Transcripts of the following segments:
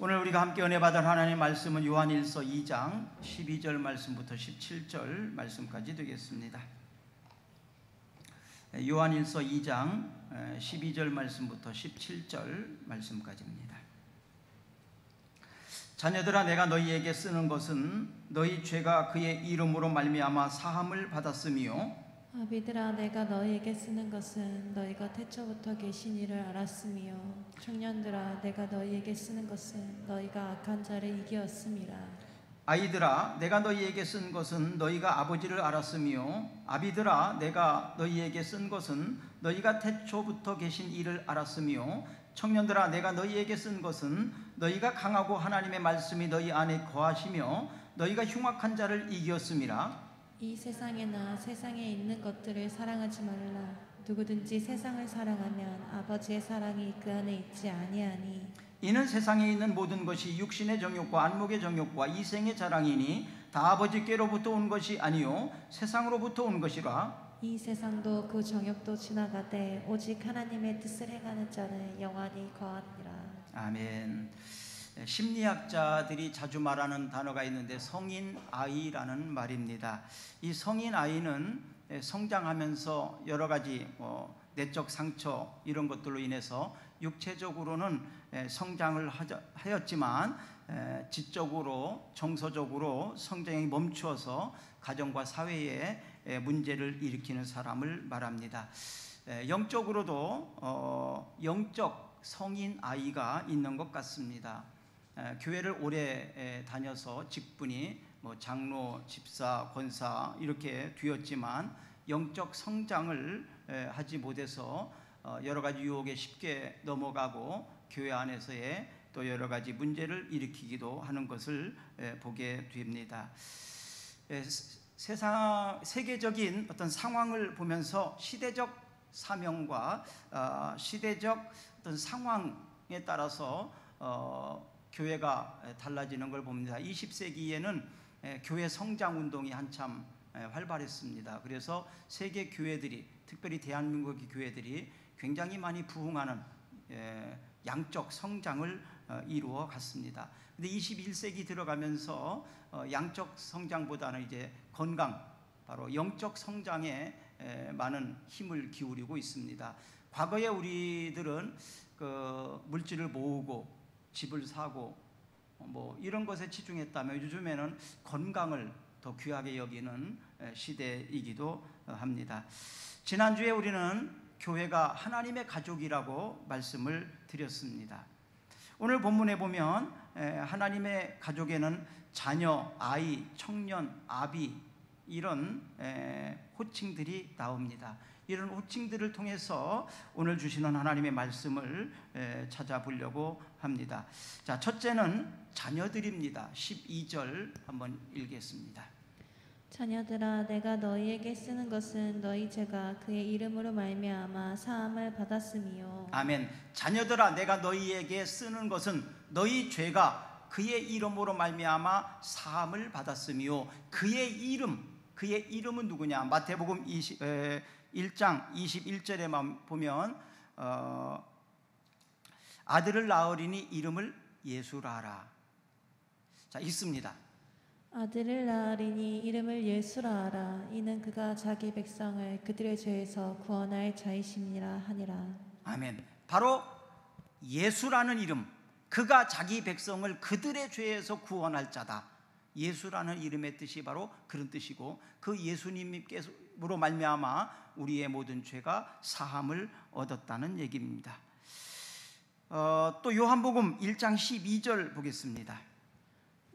오늘 우리가 함께 은혜 받은 하나님의 말씀은 요한일서 2장 12절 말씀부터 17절 말씀까지 되겠습니다. 요한일서 2장 12절 말씀부터 17절 말씀까지입니다. 자녀들아, 내가 너희에게 쓰는 것은 너희 죄가 그의 이름으로 말미암아 사함을 받았으며, 아비들아, 내가 너희에게 쓰는 것은 너희가 태초부터 계신 이를 알았으며, 청년들아, 내가 너희에게 쓰는 것은 너희가 악한 자를 이기었음이라. 아이들아, 내가 너희에게 쓴 것은 너희가 아버지를 알았으며, 아비들아, 내가 너희에게 쓴 것은 너희가 태초부터 계신 이를 알았으며, 청년들아, 내가 너희에게 쓴 것은 너희가 강하고 하나님의 말씀이 너희 안에 거하시며 너희가 흉악한 자를 이기었음이라. 이 세상에나 세상에 있는 것들을 사랑하지 말라. 누구든지 세상을 사랑하면 아버지의 사랑이 그 안에 있지 아니하니, 이는 세상에 있는 모든 것이 육신의 정욕과 안목의 정욕과 이생의 자랑이니 다 아버지께로부터 온 것이 아니요 세상으로부터 온 것이라. 이 세상도 그 정욕도 지나가되 오직 하나님의 뜻을 행하는 자는 영원히 거하니라. 아멘. 심리학자들이 자주 말하는 단어가 있는데 성인 아이라는 말입니다. 이 성인 아이는 성장하면서 여러 가지 내적 상처 이런 것들로 인해서 육체적으로는 성장을 하였지만 지적으로 정서적으로 성장이 멈추어서 가정과 사회에 문제를 일으키는 사람을 말합니다. 영적으로도 영적 성인 아이가 있는 것 같습니다. 교회를 오래 다녀서 직분이 장로, 집사, 권사 이렇게 되었지만 영적 성장을 하지 못해서 여러 가지 유혹에 쉽게 넘어가고 교회 안에서의 또 여러 가지 문제를 일으키기도 하는 것을 보게 됩니다. 세계적인 어떤 상황을 보면서 시대적 사명과 시대적 어떤 상황에 따라서 교회가 달라지는 걸 봅니다. 20세기에는 교회 성장 운동이 한참 활발했습니다. 그래서 세계 교회들이, 특별히 대한민국의 교회들이 굉장히 많이 부흥하는 양적 성장을 이루어 갔습니다. 근데 21세기 들어가면서 양적 성장보다는 이제 건강, 바로 영적 성장에 많은 힘을 기울이고 있습니다. 과거에 우리들은 그 물질을 모으고 집을 사고 이런 것에 치중했다면 요즘에는 건강을 더 귀하게 여기는 시대이기도 합니다. 지난주에 우리는 교회가 하나님의 가족이라고 말씀을 드렸습니다. 오늘 본문에 보면 하나님의 가족에는 자녀, 아이, 청년, 아비 이런 호칭들이 나옵니다. 이런 호칭들을 통해서 오늘 주시는 하나님의 말씀을 찾아보려고 합니다. 자, 첫째는 자녀들입니다. 12절 한번 읽겠습니다. 자녀들아, 내가 너희에게 쓰는 것은 너희 죄가 그의 이름으로 말미암아 사함을 받았으며. 아멘. 자녀들아, 내가 너희에게 쓰는 것은 너희 죄가 그의 이름으로 말미암아 사함을 받았으며. 그의 이름은 누구냐? 마태복음 1장 21절에만 보면 아들을 낳으리니 이름을 예수라 하라. 자, 있습니다. 아들을 낳으리니 이름을 예수라 하라. 이는 그가 자기 백성을 그들의 죄에서 구원할 자이심이라 하니라. 아멘. 바로 예수라는 이름, 그가 자기 백성을 그들의 죄에서 구원할 자다. 예수라는 이름의 뜻이 바로 그런 뜻이고, 그 예수님께로 말미암아 우리의 모든 죄가 사함을 얻었다는 얘기입니다. 또 요한복음 1장 12절 보겠습니다.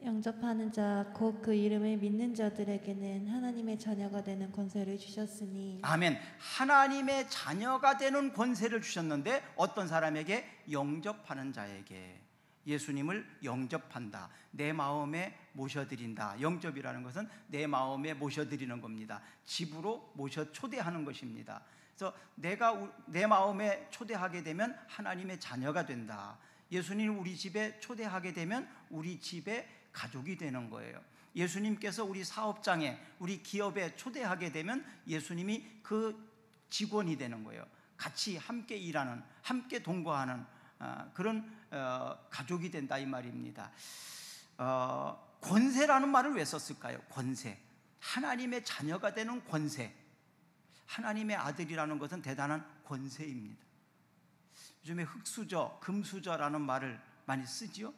영접하는 자 곧 그 이름을 믿는 자들에게는 하나님의 자녀가 되는 권세를 주셨으니. 아멘. 하나님의 자녀가 되는 권세를 주셨는데 어떤 사람에게? 영접하는 자에게. 예수님을 영접한다, 내 마음에 모셔드린다. 영접이라는 것은 내 마음에 모셔드리는 겁니다. 집으로 초대하는 것입니다. 그래서 내가 내 마음에 초대하게 되면 하나님의 자녀가 된다. 예수님을 우리 집에 초대하게 되면 우리 집의 가족이 되는 거예요. 예수님께서 우리 사업장에, 우리 기업에 초대하게 되면 예수님이 그 직원이 되는 거예요. 같이 함께 일하는, 함께 동거하는 그런 가족이 된다 이 말입니다. 권세라는 말을 왜 썼을까요? 권세, 하나님의 자녀가 되는 권세. 하나님의 아들이라는 것은 대단한 권세입니다. 요즘에 흙수저, 금수저라는 말을 많이 쓰지요.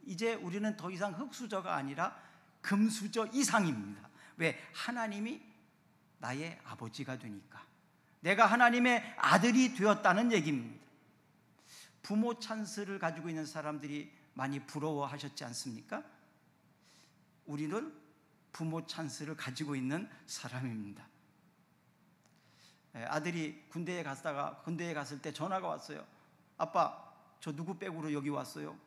이제 우리는 더 이상 흙수저가 아니라 금수저 이상입니다. 왜? 하나님이 나의 아버지가 되니까. 내가 하나님의 아들이 되었다는 얘기입니다. 부모 찬스를 가지고 있는 사람들이 많이 부러워하셨지 않습니까? 우리는 부모 찬스를 가지고 있는 사람입니다. 아들이 군대에 갔을 때 전화가 왔어요. 아빠, 저 누구 백으로 여기 왔어요?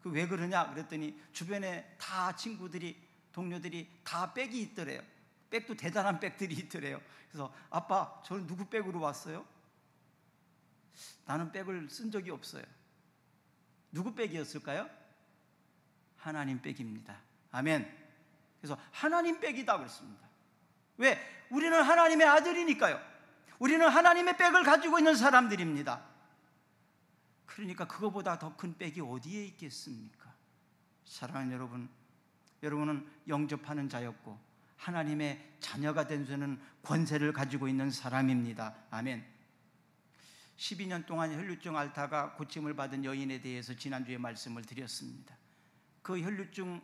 그 왜 그러냐 그랬더니 주변에 다 친구들이, 동료들이 다 백이 있더래요. 백도 대단한 백들이 있더래요. 그래서 아빠, 저는 누구 백으로 왔어요? 나는 백을 쓴 적이 없어요. 누구 백이었을까요? 하나님 백입니다. 아멘. 그래서 하나님 백이다 그랬습니다. 왜? 우리는 하나님의 아들이니까요. 우리는 하나님의 백을 가지고 있는 사람들입니다. 그러니까 그거보다 더 큰 백이 어디에 있겠습니까? 사랑하는 여러분, 여러분은 영접하는 자였고 하나님의 자녀가 된 자는 권세를 가지고 있는 사람입니다. 아멘. 12년 동안 혈류증 앓다가 고침을 받은 여인에 대해서 지난주에 말씀을 드렸습니다. 그 혈류증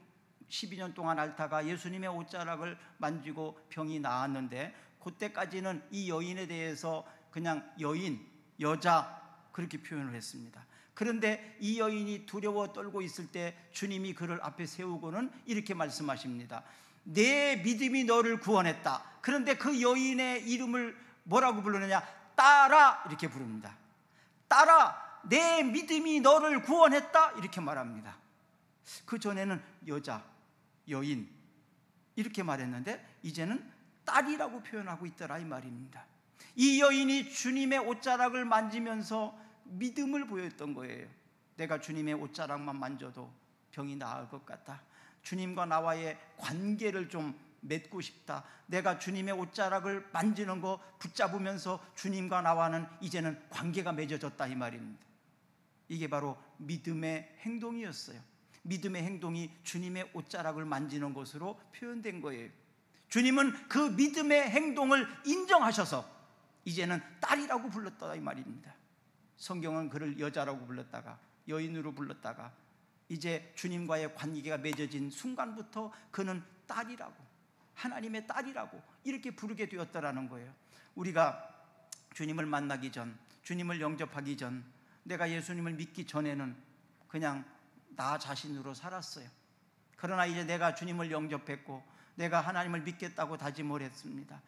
12년 동안 앓다가 예수님의 옷자락을 만지고 병이 나았는데, 그때까지는 이 여인에 대해서 그냥 여인, 여자 그렇게 표현을 했습니다. 그런데 이 여인이 두려워 떨고 있을 때 주님이 그를 앞에 세우고는 이렇게 말씀하십니다. 내 믿음이 너를 구원했다. 그런데 그 여인의 이름을 뭐라고 부르느냐? 딸아, 이렇게 부릅니다. 딸아, 내 믿음이 너를 구원했다, 이렇게 말합니다. 그 전에는 여자, 여인 이렇게 말했는데 이제는 딸이라고 표현하고 있더라 이 말입니다. 이 여인이 주님의 옷자락을 만지면서 믿음을 보였던 거예요. 내가 주님의 옷자락만 만져도 병이 나을 것 같다. 주님과 나와의 관계를 좀 맺고 싶다. 내가 주님의 옷자락을 만지는 거 붙잡으면서 주님과 나와는 이제는 관계가 맺어졌다 이 말입니다. 이게 바로 믿음의 행동이었어요. 믿음의 행동이 주님의 옷자락을 만지는 것으로 표현된 거예요. 주님은 그 믿음의 행동을 인정하셔서 이제는 딸이라고 불렀다 이 말입니다. 성경은 그를 여자라고 불렀다가 여인으로 불렀다가 이제 주님과의 관계가 맺어진 순간부터 그는 딸이라고, 하나님의 딸이라고 이렇게 부르게 되었다라는 거예요. 우리가 주님을 만나기 전, 주님을 영접하기 전, 내가 예수님을 믿기 전에는 그냥 나 자신으로 살았어요. 그러나 이제 내가 주님을 영접했고 내가 하나님을 믿겠다고 다짐을 했습니다.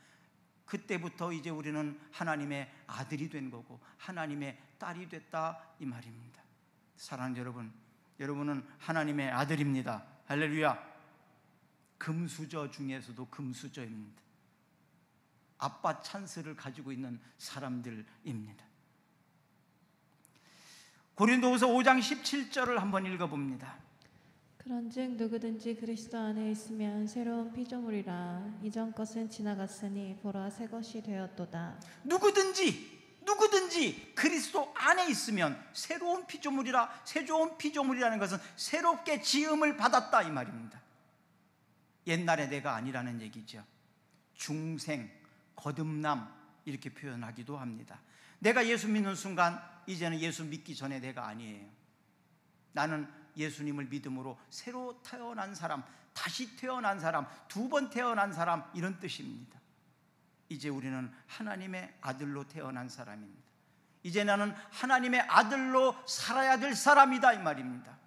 그때부터 이제 우리는 하나님의 아들이 된 거고 하나님의 딸이 됐다 이 말입니다. 사랑하는 여러분, 여러분은 하나님의 아들입니다. 할렐루야. 금수저 중에서도 금수저입니다. 아빠 찬스를 가지고 있는 사람들입니다. 고린도후서 5장 17절을 한번 읽어봅니다. 그런즉 누구든지 그리스도 안에 있으면 새로운 피조물이라. 이전 것은 지나갔으니 보라 새 것이 되었도다. 누구든지 그리스도 안에 있으면 새로운 피조물이라. 새로운 피조물이라는 것은 새롭게 지음을 받았다 이 말입니다. 옛날의 내가 아니라는 얘기죠. 중생, 거듭남 이렇게 표현하기도 합니다. 내가 예수 믿는 순간 이제는 예수 믿기 전에 내가 아니에요. 나는 예수님을 믿음으로 새로 태어난 사람, 다시 태어난 사람, 두 번 태어난 사람 이런 뜻입니다. 이제 우리는 하나님의 아들로 태어난 사람입니다. 이제 나는 하나님의 아들로 살아야 될 사람이다 이 말입니다.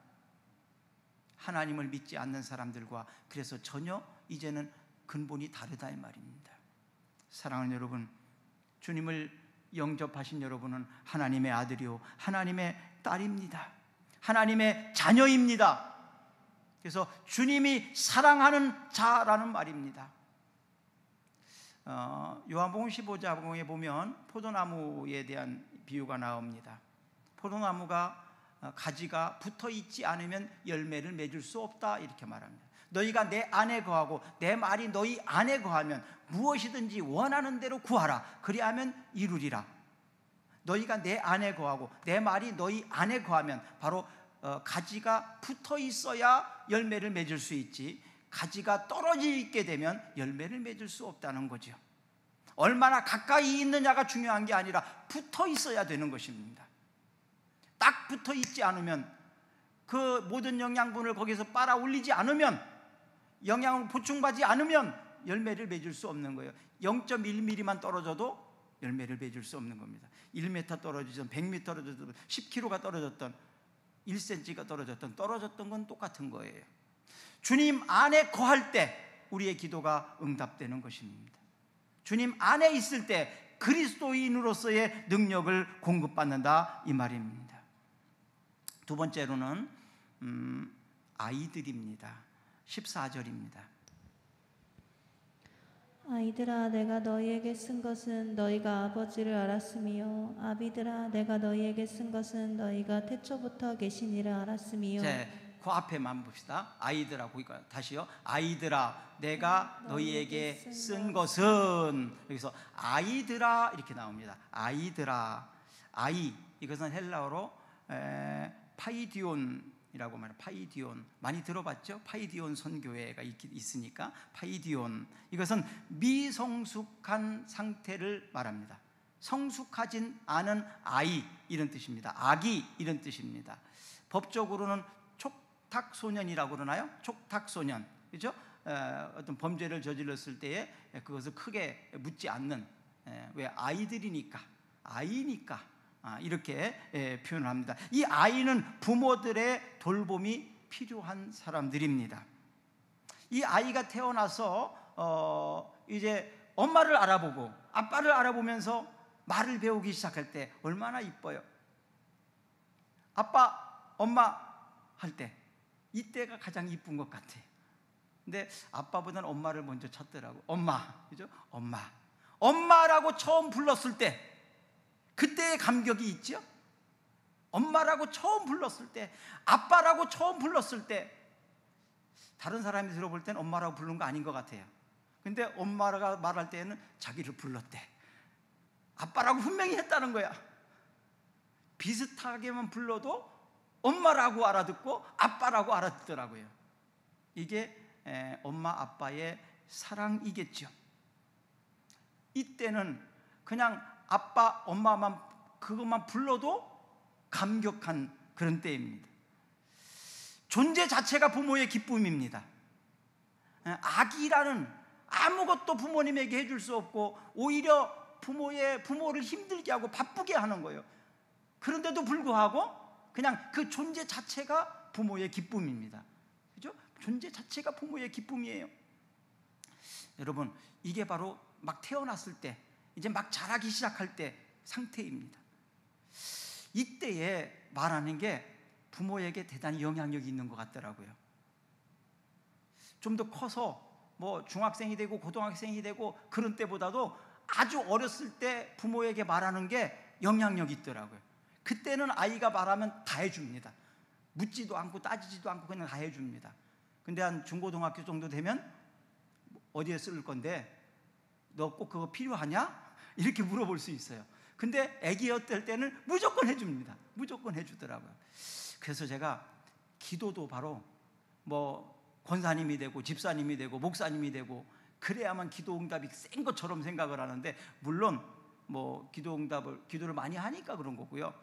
하나님을 믿지 않는 사람들과 그래서 전혀 이제는 근본이 다르다 이 말입니다. 사랑하는 여러분, 주님을 영접하신 여러분은 하나님의 아들이요 하나님의 딸입니다. 하나님의 자녀입니다. 그래서 주님이 사랑하는 자라는 말입니다. 요한복음 15장에 보면 포도나무에 대한 비유가 나옵니다. 포도나무가 가지가 붙어 있지 않으면 열매를 맺을 수 없다 이렇게 말합니다. 너희가 내 안에 거하고 내 말이 너희 안에 거하면 무엇이든지 원하는 대로 구하라. 그리하면 이루리라. 너희가 내 안에 거하고 내 말이 너희 안에 거하면 바로 가지가 붙어 있어야 열매를 맺을 수 있지, 가지가 떨어져 있게 되면 열매를 맺을 수 없다는 거죠. 얼마나 가까이 있느냐가 중요한 게 아니라 붙어 있어야 되는 것입니다. 딱 붙어 있지 않으면, 그 모든 영양분을 거기서 빨아 올리지 않으면, 영양을 보충받지 않으면 열매를 맺을 수 없는 거예요. 0.1mm만 떨어져도 열매를 맺을 수 없는 겁니다. 1m 떨어지든 100m 떨어졌든 10kg가 떨어졌던 1cm가 떨어졌던 건 똑같은 거예요. 주님 안에 거할 때 우리의 기도가 응답되는 것입니다. 주님 안에 있을 때 그리스도인으로서의 능력을 공급받는다, 이 말입니다. 두 번째로는 아이들입니다. 14절입니다. 아이들아, 내가 너희에게 쓴 것은 너희가 아버지를 알았으며, 아비들아, 내가 너희에게 쓴 것은 너희가 태초부터 계신 이를 알았으며. 그 앞에만 봅시다. 아이들아, 다시요. 아이들아, 내가 너희에게 쓴 것은, 여기서 아이들아 이렇게 나옵니다. 아이들아, 아이, 이것은 헬라어로 파이디온이라고 말해요. 파이디온, 많이 들어봤죠? 파이디온 선교회가 있으니까 파이디온, 이것은 미성숙한 상태를 말합니다. 성숙하진 않은 아이, 이런 뜻입니다. 아기, 이런 뜻입니다. 법적으로는 촉탁소년이라고 그러나요? 촉탁소년, 그렇죠? 어떤 범죄를 저질렀을 때에 그것을 크게 묻지 않는, 왜 아이들이니까, 아이니까 이렇게 표현을 합니다. 이 아이는 부모들의 돌봄이 필요한 사람들입니다. 이 아이가 태어나서 이제 엄마를 알아보고 아빠를 알아보면서 말을 배우기 시작할 때 얼마나 이뻐요. 아빠, 엄마 할 때 이때가 가장 이쁜 것 같아요. 근데 아빠보다는 엄마를 먼저 찾더라고. 엄마, 그죠? 엄마, 엄마라고 처음 불렀을 때 그때의 감격이 있죠. 엄마라고 처음 불렀을 때, 아빠라고 처음 불렀을 때, 다른 사람이 들어볼 땐 엄마라고 부른 거 아닌 것 같아요. 근데 엄마가 말할 때에는 자기를 불렀대. 아빠라고 분명히 했다는 거야. 비슷하게만 불러도 엄마라고 알아듣고 아빠라고 알아듣더라고요. 이게 엄마 아빠의 사랑이겠죠. 이때는 그냥 아빠 엄마만 그것만 불러도 감격한 그런 때입니다. 존재 자체가 부모의 기쁨입니다. 아기라는 아무것도 부모님에게 해줄 수 없고 오히려 부모를 힘들게 하고 바쁘게 하는 거예요. 그런데도 불구하고 그냥 그 존재 자체가 부모의 기쁨입니다. 그죠? 존재 자체가 부모의 기쁨이에요. 여러분, 이게 바로 막 태어났을 때, 이제 막 자라기 시작할 때 상태입니다. 이때에 말하는 게 부모에게 대단히 영향력이 있는 것 같더라고요. 좀 더 커서 뭐 중학생이 되고 고등학생이 되고 그런 때보다도 아주 어렸을 때 부모에게 말하는 게 영향력이 있더라고요. 그때는 아이가 말하면 다 해줍니다. 묻지도 않고 따지지도 않고 그냥 다 해줍니다. 근데 한 중고등학교 정도 되면 어디에 쓸 건데 너 꼭 그거 필요하냐? 이렇게 물어볼 수 있어요. 근데 아기였을 때는 무조건 해줍니다. 무조건 해주더라고요. 그래서 제가 기도도 바로 뭐 권사님이 되고 집사님이 되고 목사님이 되고 그래야만 기도 응답이 센 것처럼 생각을 하는데, 물론 뭐 기도를 많이 하니까 그런 거고요.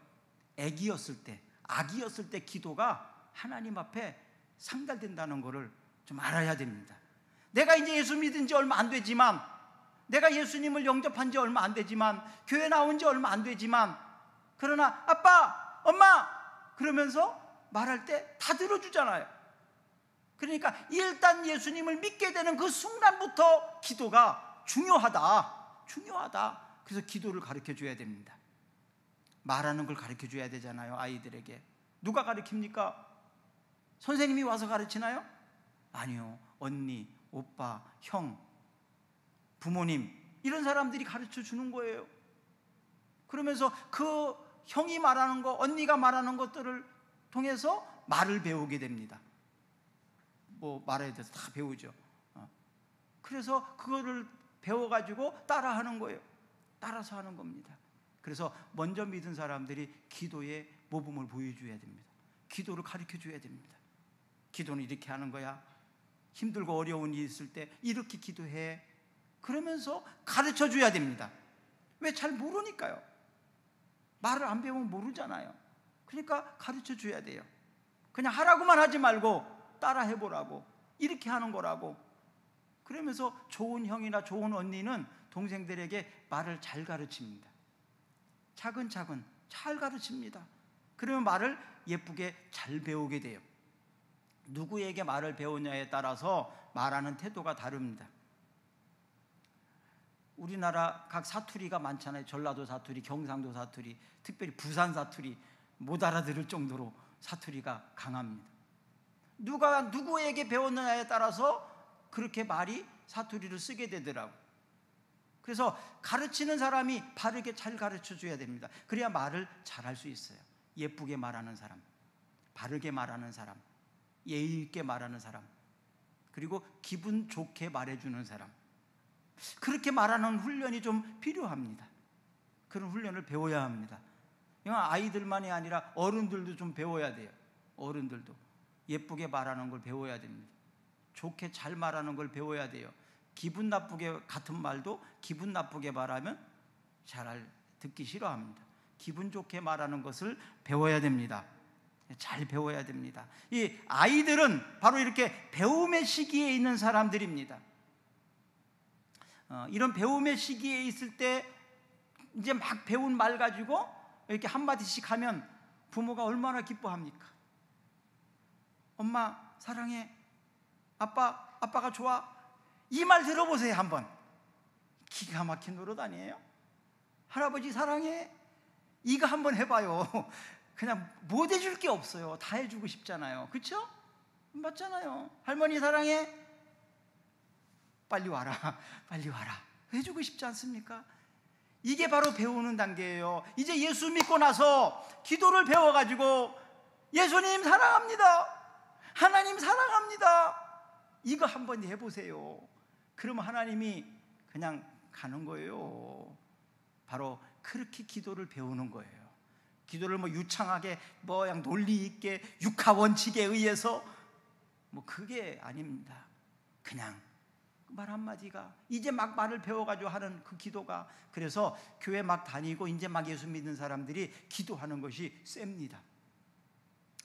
아기였을 때 기도가 하나님 앞에 상달된다는 것을 좀 알아야 됩니다. 내가 이제 예수 믿은 지 얼마 안 되지만, 내가 예수님을 영접한 지 얼마 안 되지만, 교회 나온 지 얼마 안 되지만, 그러나 아빠, 엄마 그러면서 말할 때 다 들어주잖아요. 그러니까 일단 예수님을 믿게 되는 그 순간부터 기도가 중요하다. 그래서 기도를 가르쳐 줘야 됩니다. 말하는 걸 가르쳐 줘야 되잖아요. 아이들에게 누가 가르칩니까? 선생님이 와서 가르치나요? 아니요. 언니, 오빠, 형, 부모님, 이런 사람들이 가르쳐 주는 거예요. 그러면서 그 형이 말하는 거, 언니가 말하는 것들을 통해서 말을 배우게 됩니다. 뭐 말에 대해서 다 배우죠. 그래서 그거를 배워가지고 따라하는 거예요. 따라서 하는 겁니다. 그래서 먼저 믿은 사람들이 기도의 모범을 보여줘야 됩니다. 기도를 가르쳐 줘야 됩니다. 기도는 이렇게 하는 거야. 힘들고 어려운 일이 있을 때 이렇게 기도해. 그러면서 가르쳐 줘야 됩니다. 왜? 잘 모르니까요. 말을 안 배우면 모르잖아요. 그러니까 가르쳐 줘야 돼요. 그냥 하라고만 하지 말고 따라 해보라고, 이렇게 하는 거라고. 그러면서 좋은 형이나 좋은 언니는 동생들에게 말을 잘 가르칩니다. 차근차근 잘 가르칩니다. 그러면 말을 예쁘게 잘 배우게 돼요. 누구에게 말을 배우냐에 따라서 말하는 태도가 다릅니다. 우리나라 각 사투리가 많잖아요. 전라도 사투리, 경상도 사투리, 특별히 부산 사투리, 못 알아들을 정도로 사투리가 강합니다. 누가 누구에게 배웠느냐에 따라서 그렇게 말이 사투리를 쓰게 되더라고요. 그래서 가르치는 사람이 바르게 잘 가르쳐 줘야 됩니다. 그래야 말을 잘할 수 있어요. 예쁘게 말하는 사람, 바르게 말하는 사람, 예의 있게 말하는 사람, 그리고 기분 좋게 말해주는 사람, 그렇게 말하는 훈련이 좀 필요합니다. 그런 훈련을 배워야 합니다. 이건 아이들만이 아니라 어른들도 좀 배워야 돼요. 어른들도 예쁘게 말하는 걸 배워야 됩니다. 좋게 잘 말하는 걸 배워야 돼요. 기분 나쁘게, 같은 말도 기분 나쁘게 말하면 잘 듣기 싫어합니다. 기분 좋게 말하는 것을 배워야 됩니다. 잘 배워야 됩니다. 이 아이들은 바로 이렇게 배움의 시기에 있는 사람들입니다. 이런 배움의 시기에 있을 때 이제 막 배운 말 가지고 이렇게 한마디씩 하면 부모가 얼마나 기뻐합니까? 엄마 사랑해, 아빠가 좋아. 이 말 들어보세요. 한번. 기가 막힌 노릇 아니에요? 할아버지 사랑해, 이거 한번 해봐요. 그냥 못 해줄 게 없어요. 다 해주고 싶잖아요. 그렇죠? 맞잖아요. 할머니 사랑해, 빨리 와라, 빨리 와라 해주고 싶지 않습니까? 이게 바로 배우는 단계예요. 이제 예수 믿고 나서 기도를 배워가지고 예수님 사랑합니다, 하나님 사랑합니다, 이거 한번 해보세요. 그러면 하나님이 그냥 가는 거예요. 바로 그렇게 기도를 배우는 거예요. 기도를 뭐 유창하게 뭐 그냥 논리 있게 육하 원칙에 의해서 뭐 그게 아닙니다. 그냥 말 한마디가, 이제 막 말을 배워가지고 하는 그 기도가, 그래서 교회 막 다니고 이제 막 예수 믿는 사람들이 기도하는 것이 셉니다.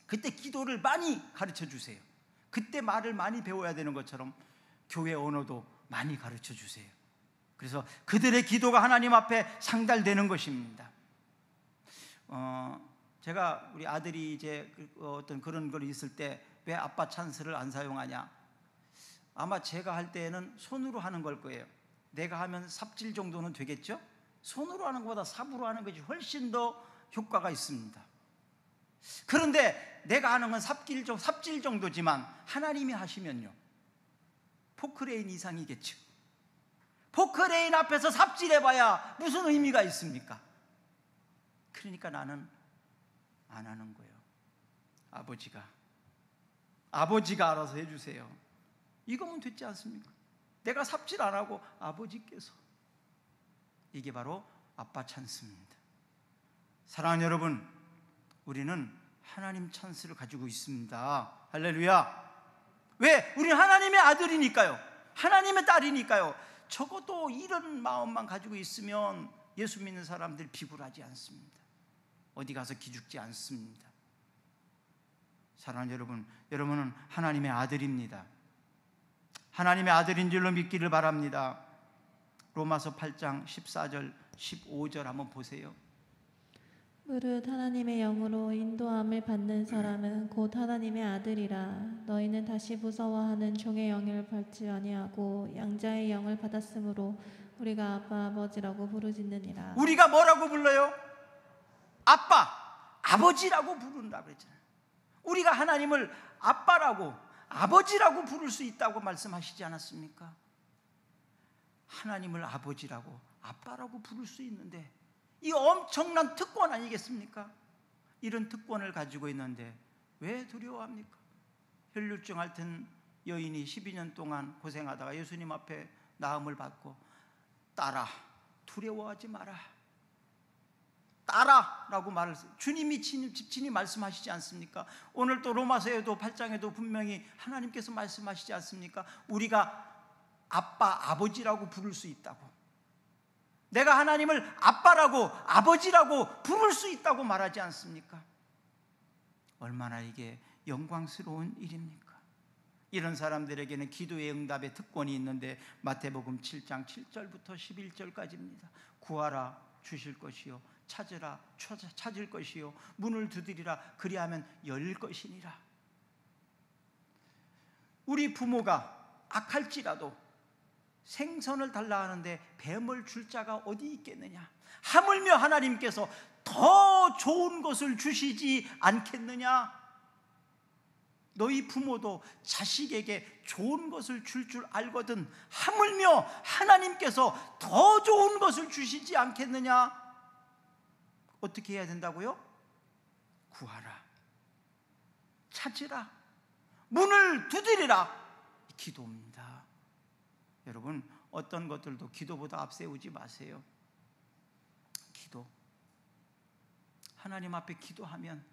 그때 기도를 많이 가르쳐 주세요. 그때 말을 많이 배워야 되는 것처럼 교회 언어도 많이 가르쳐 주세요. 그래서 그들의 기도가 하나님 앞에 상달되는 것입니다. 제가 우리 아들이 이제 어떤 그런 걸 있을 때 왜 아빠 찬스를 안 사용하냐, 아마 제가 할 때에는 손으로 하는 걸 거예요. 내가 하면 삽질 정도는 되겠죠? 손으로 하는 것보다 삽으로 하는 것이 훨씬 더 효과가 있습니다. 그런데 내가 하는 건 삽질 정도지만 하나님이 하시면요, 포크레인 이상이겠죠. 포크레인 앞에서 삽질해봐야 무슨 의미가 있습니까? 그러니까 나는 안 하는 거예요. 아버지가 알아서 해주세요. 이거면 됐지 않습니까? 내가 삽질 안 하고 아버지께서. 이게 바로 아빠 찬스입니다. 사랑하는 여러분, 우리는 하나님 찬스를 가지고 있습니다. 할렐루야. 왜? 우리는 하나님의 아들이니까요, 하나님의 딸이니까요. 적어도 이런 마음만 가지고 있으면 예수 믿는 사람들 비굴하지 않습니다. 어디 가서 기죽지 않습니다. 사랑하는 여러분, 여러분은 하나님의 아들입니다. 하나님의 아들인 줄로 믿기를 바랍니다. 로마서 8장 14절 15절 한번 보세요. 무릇 하나님의 영으로 인도함을 받는 사람은 곧 하나님의 아들이라. 너희는 다시 무서워하는 종의 영을 받지 아니하고 양자의 영을 받았으므로 우리가 아빠 아버지라고 부르짖느니라. 우리가 뭐라고 불러요? 아빠, 아버지라고 부른다 그랬잖아요. 우리가 하나님을 아빠라고, 아버지라고 부를 수 있다고 말씀하시지 않았습니까? 하나님을 아버지라고, 아빠라고 부를 수 있는데 이 엄청난 특권 아니겠습니까? 이런 특권을 가지고 있는데 왜 두려워합니까? 혈류증 앓던 여인이 12년 동안 고생하다가 예수님 앞에 나음을 받고, 딸아 두려워하지 마라, 따라라고 말을 주님이 친히 말씀하시지 않습니까? 오늘 또 로마서에도 8장에도 분명히 하나님께서 말씀하시지 않습니까? 우리가 아빠, 아버지라고 부를 수 있다고. 내가 하나님을 아빠라고 아버지라고 부를 수 있다고 말하지 않습니까? 얼마나 이게 영광스러운 일입니까? 이런 사람들에게는 기도의 응답의 특권이 있는데 마태복음 7장 7절부터 11절까지입니다. 구하라 주실 것이요, 찾으라 찾을 것이요, 문을 두드리라 그리하면 열릴 것이니라. 우리 부모가 악할지라도 생선을 달라 하는데 뱀을 줄 자가 어디 있겠느냐? 하물며 하나님께서 더 좋은 것을 주시지 않겠느냐? 너희 부모도 자식에게 좋은 것을 줄 알거든 하물며 하나님께서 더 좋은 것을 주시지 않겠느냐? 어떻게 해야 된다고요? 구하라, 찾으라, 문을 두드리라. 기도입니다. 여러분, 어떤 것들도 기도보다 앞세우지 마세요. 기도. 하나님 앞에 기도하면,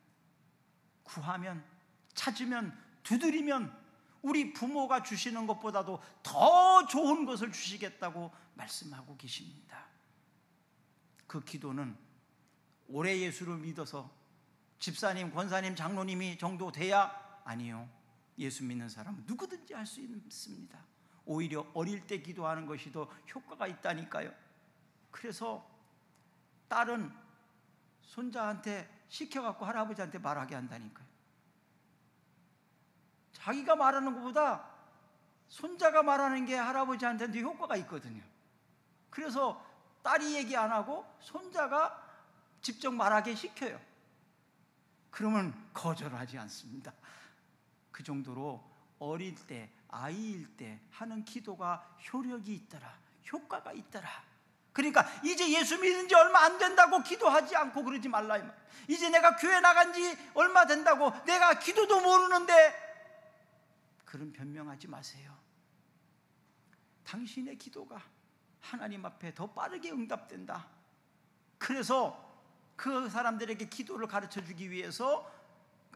구하면, 찾으면, 두드리면 우리 부모가 주시는 것보다도 더 좋은 것을 주시겠다고 말씀하고 계십니다. 그 기도는 오래 예수를 믿어서 집사님, 권사님, 장로님이 정도 돼야? 아니요. 예수 믿는 사람은 누구든지 할 수 있습니다. 오히려 어릴 때 기도하는 것이 더 효과가 있다니까요. 그래서 딸은 손자한테 시켜갖고 할아버지한테 말하게 한다니까요. 자기가 말하는 것보다 손자가 말하는 게 할아버지한테는 더 효과가 있거든요. 그래서 딸이 얘기 안 하고 손자가 직접 말하게 시켜요. 그러면 거절하지 않습니다. 그 정도로 어릴 때, 아이일 때 하는 기도가 효력이 있더라, 효과가 있더라. 그러니까 이제 예수 믿은 지 얼마 안 된다고 기도하지 않고 그러지 말라. 이제 내가 교회 나간 지 얼마 된다고 내가 기도도 모르는데, 그런 변명하지 마세요. 당신의 기도가 하나님 앞에 더 빠르게 응답된다. 그래서 그 사람들에게 기도를 가르쳐 주기 위해서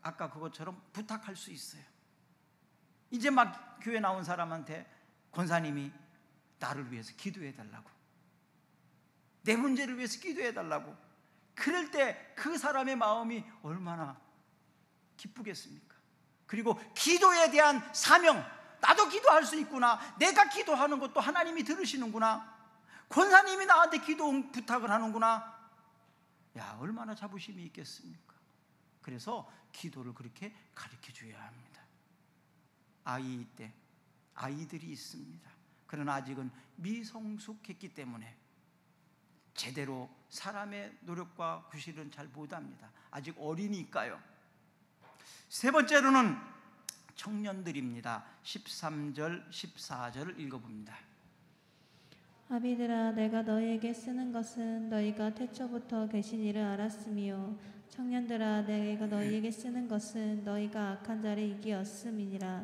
아까 그것처럼 부탁할 수 있어요. 이제 막 교회 나온 사람한테 권사님이 나를 위해서 기도해 달라고, 내 문제를 위해서 기도해 달라고. 그럴 때 그 사람의 마음이 얼마나 기쁘겠습니까? 그리고 기도에 대한 사명, 나도 기도할 수 있구나, 내가 기도하는 것도 하나님이 들으시는구나, 권사님이 나한테 기도 부탁을 하는구나. 야, 얼마나 자부심이 있겠습니까? 그래서 기도를 그렇게 가르쳐 줘야 합니다. 아이일 때 아이들이 있습니다. 그러나 아직은 미성숙했기 때문에 제대로 사람의 노력과 구실은 잘 못합니다. 아직 어리니까요. 세 번째로는 청년들입니다. 13절 14절을 읽어봅니다. 아비들아, 내가 너희에게 쓰는 것은 너희가 태초부터 계신 이를 알았으며, 청년들아, 내가 너희에게 쓰는 것은 너희가 악한 자를 이기었음이니라.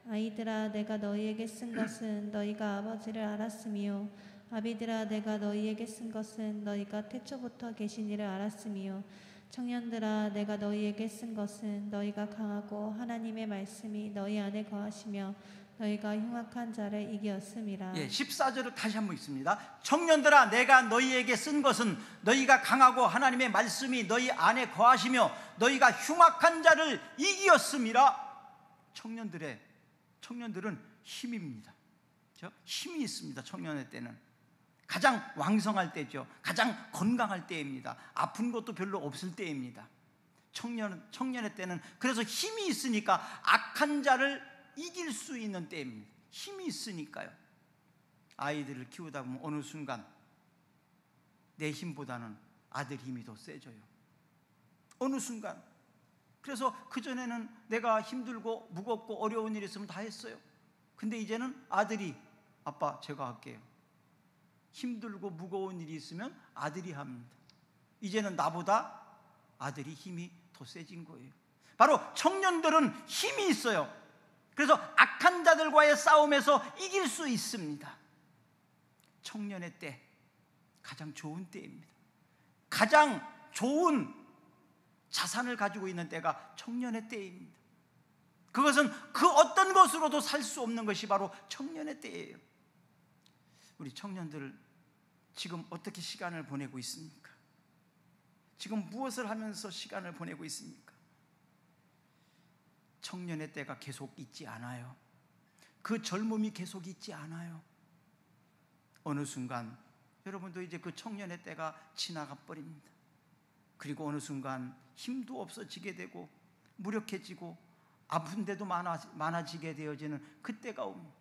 아이들아, 내가 너희에게 쓴 것은 너희가 아버지를 알았으며, 아비들아, 내가 너희에게 쓴 것은 너희가 태초부터 계신 이를 알았으며, 청년들아, 내가 너희에게 쓴 것은 너희가 강하고 하나님의 말씀이 너희 안에 거하시며 너희가 흉악한 자를 이기었음이라. 14절을 다시 한번 읽습니다. 청년들아, 내가 너희에게 쓴 것은 너희가 강하고 하나님의 말씀이 너희 안에 거하시며 너희가 흉악한 자를 이기었음이라. 청년들은 힘입니다. 힘이 있습니다. 청년의 때는 가장 왕성할 때죠. 가장 건강할 때입니다. 아픈 것도 별로 없을 때입니다. 청년의 때는 그래서 힘이 있으니까 악한 자를 이길 수 있는 때입니다. 힘이 있으니까요. 아이들을 키우다 보면 어느 순간 내 힘보다는 아들 힘이 더 세져요. 어느 순간. 그래서 그전에는 내가 힘들고 무겁고 어려운 일 있으면 다 했어요. 근데 이제는 아들이, 아빠 제가 할게요. 힘들고 무거운 일이 있으면 아들이 합니다. 이제는 나보다 아들이 힘이 더 세진 거예요. 바로 청년들은 힘이 있어요. 그래서 악한 자들과의 싸움에서 이길 수 있습니다. 청년의 때 가장 좋은 때입니다. 가장 좋은 자산을 가지고 있는 때가 청년의 때입니다. 그것은 그 어떤 것으로도 살 수 없는 것이 바로 청년의 때예요. 우리 청년들 지금 어떻게 시간을 보내고 있습니까? 지금 무엇을 하면서 시간을 보내고 있습니까? 청년의 때가 계속 있지 않아요. 그 젊음이 계속 있지 않아요. 어느 순간 여러분도 이제 그 청년의 때가 지나가 버립니다. 그리고 어느 순간 힘도 없어지게 되고 무력해지고 아픈 데도 많아지게 되어지는 그때가 옵니다.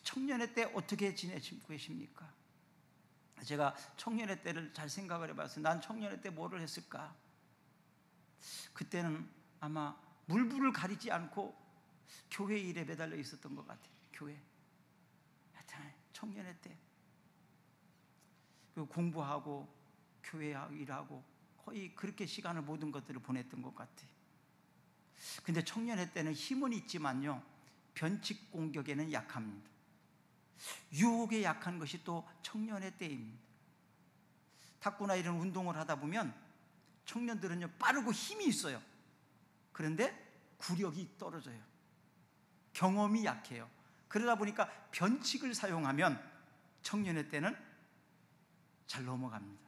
청년의 때 어떻게 지내시고 계십니까? 제가 청년의 때를 잘 생각을 해봤어요. 난 청년의 때 뭐를 했을까? 그때는 아마 물불을 가리지 않고 교회 일에 매달려 있었던 것 같아요. 교회. 하여튼 청년의 때 공부하고 교회 일하고 거의 그렇게 시간을 모든 것들을 보냈던 것 같아요. 근데 청년의 때는 힘은 있지만요, 변칙 공격에는 약합니다. 유혹에 약한 것이 또 청년의 때입니다. 탁구나 이런 운동을 하다 보면 청년들은요, 빠르고 힘이 있어요. 그런데 구력이 떨어져요. 경험이 약해요. 그러다 보니까 변칙을 사용하면 청년의 때는 잘 넘어갑니다.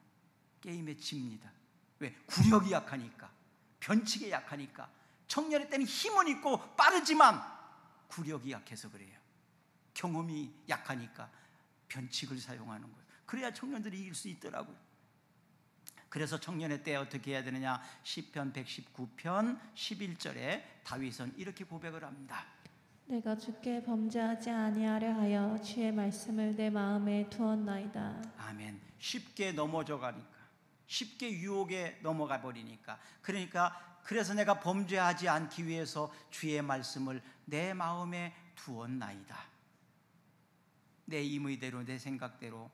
게임에 집니다. 왜? 구력이 약하니까, 변칙에 약하니까. 청년의 때는 힘은 있고 빠르지만 구력이 약해서 그래요. 경험이 약하니까 변칙을 사용하는 거예요. 그래야 청년들이 이길 수 있더라고요. 그래서 청년의 때 어떻게 해야 되느냐? 시편 119편 11절에 다윗은 이렇게 고백을 합니다. 내가 주께 범죄하지 아니하려 하여 주의 말씀을 내 마음에 두었나이다. 아멘. 쉽게 넘어져 가니까, 쉽게 유혹에 넘어가 버리니까, 그래서 내가 범죄하지 않기 위해서 주의 말씀을 내 마음에 두었나이다. 내 임의대로, 내 생각대로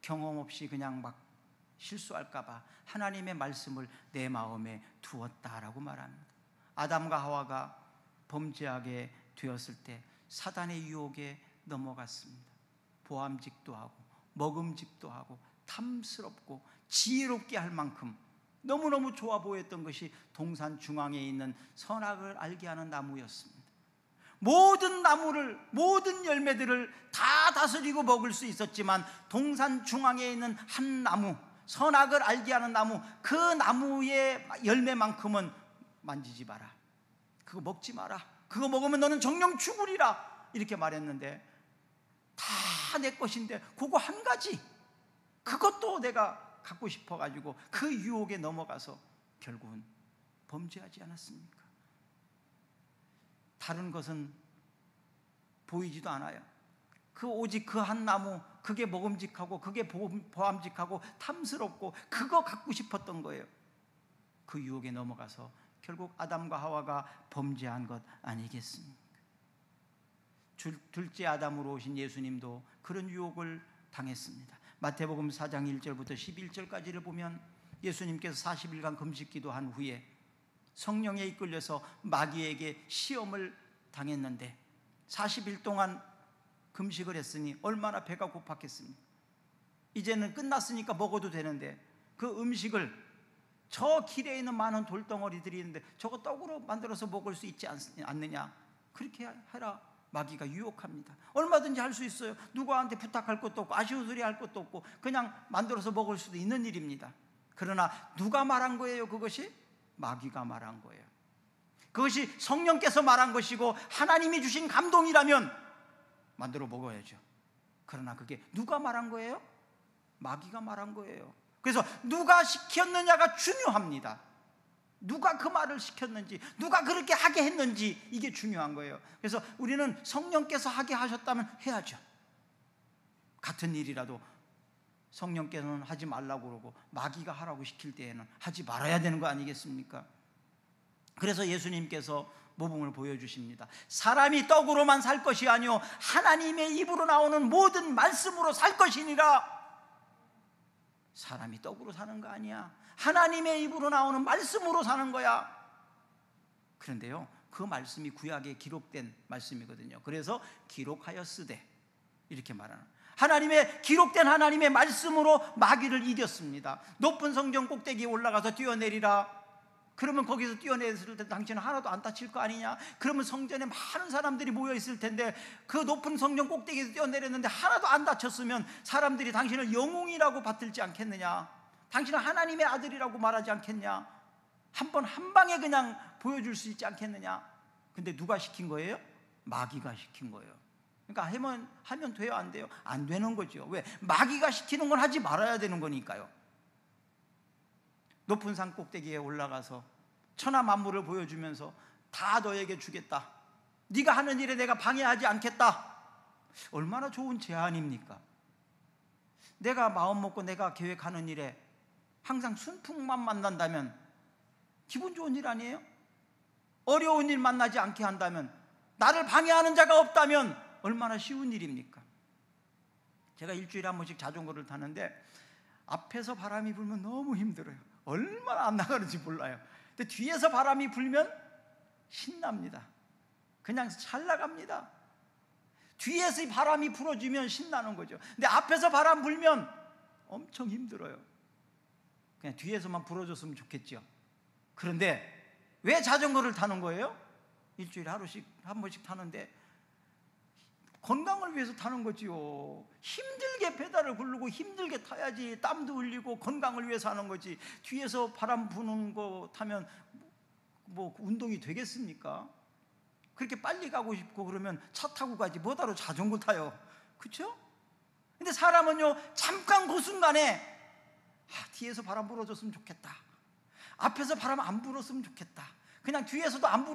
경험 없이 그냥 막 실수할까 봐 하나님의 말씀을 내 마음에 두었다라고 말합니다. 아담과 하와가 범죄하게 되었을 때 사단의 유혹에 넘어갔습니다. 보암직도 하고 먹음직도 하고 탐스럽고 지혜롭게 할 만큼 너무너무 좋아 보였던 것이 동산 중앙에 있는 선악을 알게 하는 나무였습니다. 모든 나무를, 모든 열매들을 다 다스리고 먹을 수 있었지만 동산 중앙에 있는 한 나무, 선악을 알게 하는 나무, 그 나무의 열매만큼은 만지지 마라, 그거 먹지 마라, 그거 먹으면 너는 정령 죽으리라, 이렇게 말했는데 다 내 것인데 그거 한 가지, 그것도 내가 갖고 싶어가지고 그 유혹에 넘어가서 결국은 범죄하지 않았습니까? 다른 것은 보이지도 않아요. 오직 그 한 나무, 그게 먹음직하고 그게 보암직하고 탐스럽고 그거 갖고 싶었던 거예요. 그 유혹에 넘어가서 결국 아담과 하와가 범죄한 것 아니겠습니까? 둘째 아담으로 오신 예수님도 그런 유혹을 당했습니다. 마태복음 4장 1절부터 11절까지를 보면 예수님께서 40일간 금식기도 한 후에 성령에 이끌려서 마귀에게 시험을 당했는데 40일 동안 금식을 했으니 얼마나 배가 고팠겠습니까? 이제는 끝났으니까 먹어도 되는데 그 음식을 저 길에 있는 많은 돌덩어리들이 있는데 저거 떡으로 만들어서 먹을 수 있지 않느냐, 그렇게 해라. 마귀가 유혹합니다. 얼마든지 할 수 있어요. 누구한테 부탁할 것도 없고 아쉬운 소리 할 것도 없고 그냥 만들어서 먹을 수도 있는 일입니다. 그러나 누가 말한 거예요? 그것이 마귀가 말한 거예요. 그것이 성령께서 말한 것이고 하나님이 주신 감동이라면 만들어 먹어야죠. 그러나 그게 누가 말한 거예요? 마귀가 말한 거예요. 그래서 누가 시켰느냐가 중요합니다. 누가 그 말을 시켰는지, 누가 그렇게 하게 했는지, 이게 중요한 거예요. 그래서 우리는 성령께서 하게 하셨다면 해야죠. 같은 일이라도 성령께서는 하지 말라고 그러고 마귀가 하라고 시킬 때에는 하지 말아야 되는 거 아니겠습니까? 그래서 예수님께서 모범을 보여주십니다. 사람이 떡으로만 살 것이 아니요 하나님의 입으로 나오는 모든 말씀으로 살 것이니라. 사람이 떡으로 사는 거 아니야. 하나님의 입으로 나오는 말씀으로 사는 거야. 그런데요, 그 말씀이 구약에 기록된 말씀이거든요. 그래서 기록하였으되 이렇게 말하는, 하나님의 기록된 하나님의 말씀으로 마귀를 이겼습니다. 높은 성전 꼭대기에 올라가서 뛰어내리라. 그러면 거기서 뛰어내렸을 때 당신은 하나도 안 다칠 거 아니냐? 그러면 성전에 많은 사람들이 모여 있을 텐데 그 높은 성전 꼭대기에서 뛰어내렸는데 하나도 안 다쳤으면 사람들이 당신을 영웅이라고 받들지 않겠느냐? 당신은 하나님의 아들이라고 말하지 않겠냐? 한 방에 그냥 보여줄 수 있지 않겠느냐? 근데 누가 시킨 거예요? 마귀가 시킨 거예요. 그러니까 하면 돼요, 안 돼요? 안 되는 거죠. 왜? 마귀가 시키는 건 하지 말아야 되는 거니까요. 높은 산 꼭대기에 올라가서 천하 만물을 보여주면서 다 너에게 주겠다. 네가 하는 일에 내가 방해하지 않겠다. 얼마나 좋은 제안입니까? 내가 마음 먹고 내가 계획하는 일에 항상 순풍만 만난다면 기분 좋은 일 아니에요? 어려운 일 만나지 않게 한다면, 나를 방해하는 자가 없다면 얼마나 쉬운 일입니까? 제가 일주일에 한 번씩 자전거를 타는데 앞에서 바람이 불면 너무 힘들어요. 얼마나 안 나가는지 몰라요. 근데 뒤에서 바람이 불면 신납니다. 그냥 잘 나갑니다. 뒤에서 이 바람이 불어주면 신나는 거죠. 근데 앞에서 바람 불면 엄청 힘들어요. 그냥 뒤에서만 불어줬으면 좋겠죠. 그런데 왜 자전거를 타는 거예요? 일주일에 한 번씩 타는데 건강을 위해서 타는 거지요. 힘들게 페달을 굴르고 힘들게 타야지. 땀도 흘리고 건강을 위해서 하는 거지. 뒤에서 바람 부는 거 타면 뭐 운동이 되겠습니까? 그렇게 빨리 가고 싶고 그러면 차 타고 가지 뭐하러 자전거 타요? 그렇죠? 근데 사람은요, 잠깐 그 순간에 뒤에서 바람 불어줬으면 좋겠다. 앞에서 바람 안 불었으면 좋겠다. 그냥 뒤에서도 안